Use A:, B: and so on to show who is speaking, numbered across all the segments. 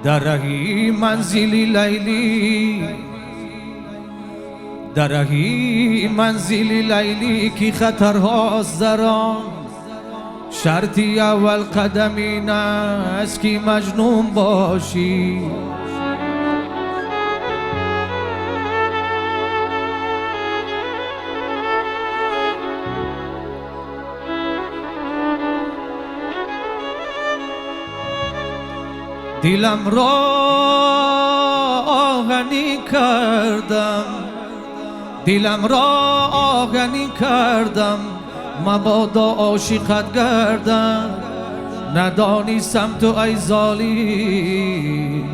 A: در رهی منزلی لیلی، در رهی منزلی لیلی کی خطرهاست در آن، شرطی اول قدم این است که مجنون باشی. دلم را آهنی کردم، دلم را آهنی کردم، مبادا عاشقت گردم. ندانستم تو ای ظالم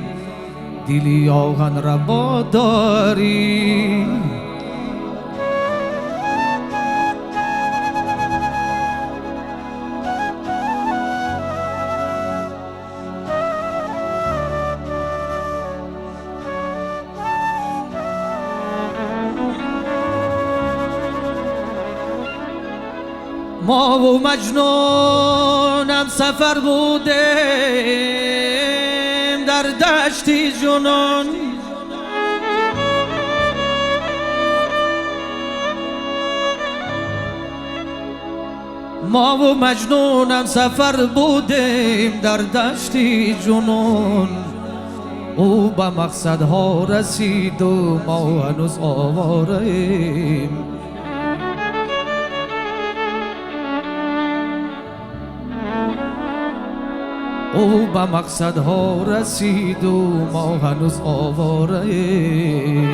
A: دلی آهن را با داری. ما و مجنونم سفر بودیم در دشتی جنون، ما و مجنونم سفر بودیم در دشتی جنون. او به مقصدها رسید و ما هنوز آواره‌ایم. او به مقصدها رسید و ما هنوز آواره‌ایم.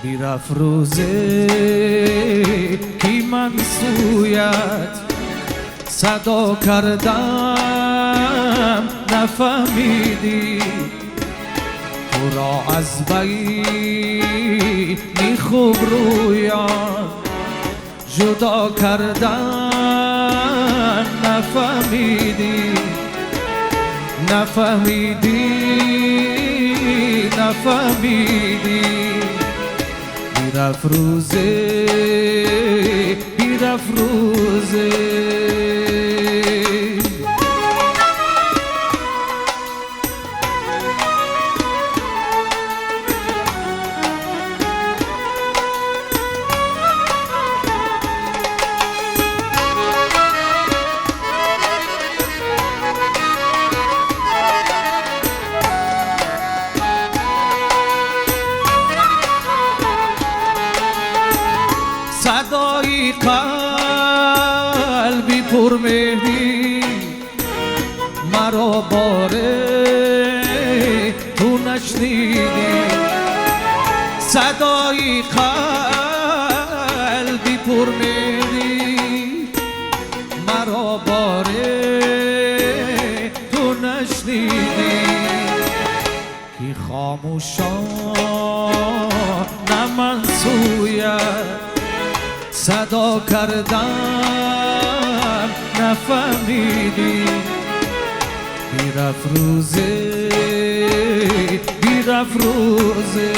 A: بیرفت روزه که من سویت صدا کردم نفهمیدی، تو را از بین خوب رویان جدا کردم نفهمیدی، نفهمیدی، نفهمیدی. بیرفت روزه، بیرفت روزه. صدای قلبی پرمهری مرا باره تو نشنیدی، صدای قلبی پرمهری مرا باره تو نشنیدی. کی خاموشان نه من سویت صدا کردم نفهمیدی. بیرفت روزه، بیرفت روزه.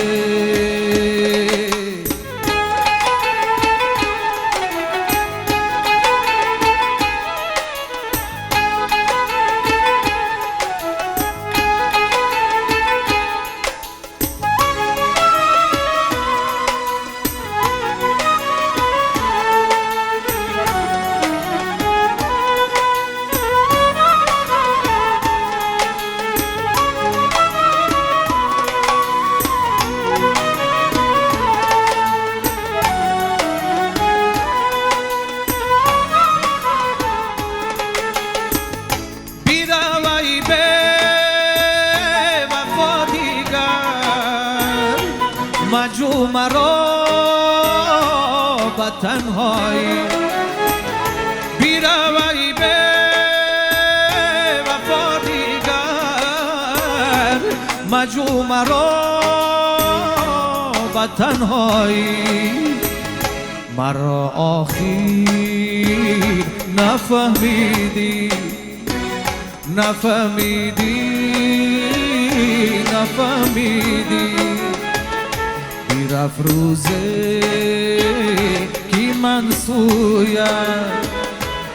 A: مجو مرا به تنهایی بیروی به وفا دیگر مجو مرا به تنهایی مرا آخیر نفهمیدی بیرفت روزه کی من سویت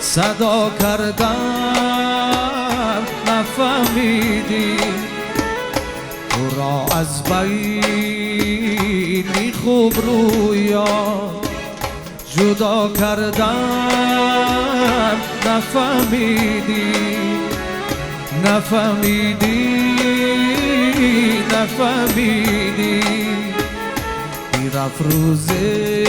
A: صدا کردم نفهمیدی تو را از بینی خوب رویا جدا کردم نفهمیدی بیرفت روزه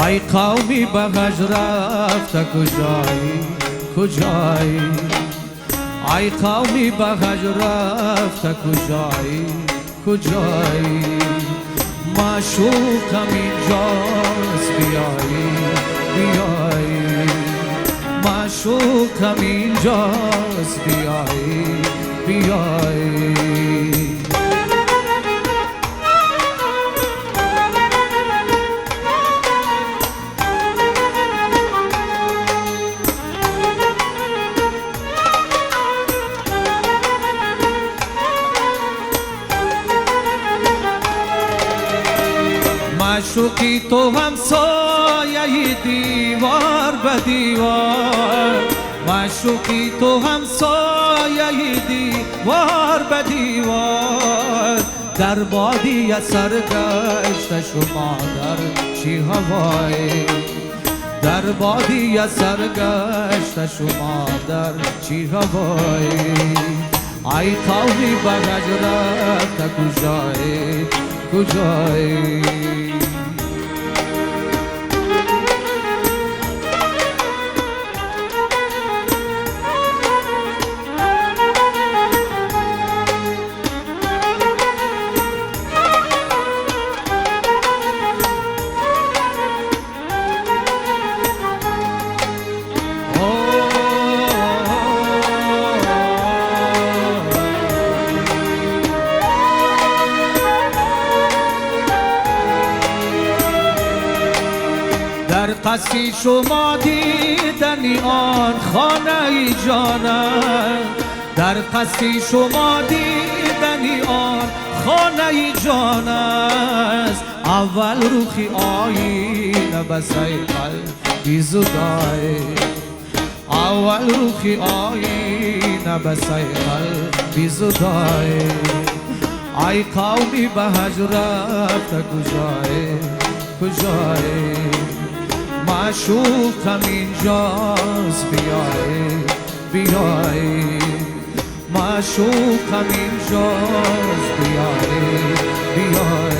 A: ای قومی به غج رفته کجایی ای قومی به غج رفته کجایی معشوقم اینجاست بیایی معشوقم اینجاست بیایی معشوقی تو هم سایه دیوار به دیوار معشوقی تو هم سایه دیوار به دیوار در بادی سرگشت شما در چی هوایی در بادی سرگشت شما در چی هوایی ای قومی به غج رفته کجایی در قصری شما دیدنی آن خانه جانم در قصری شما دیدنی آن خانه جان است اول روخی آینه بس ای قلبی زدای اول روخی آینه بس ای قلبی زدای ای قومی به هجر رفته کجای معشوقم اینجاست بیای معشوقم اینجاست بیای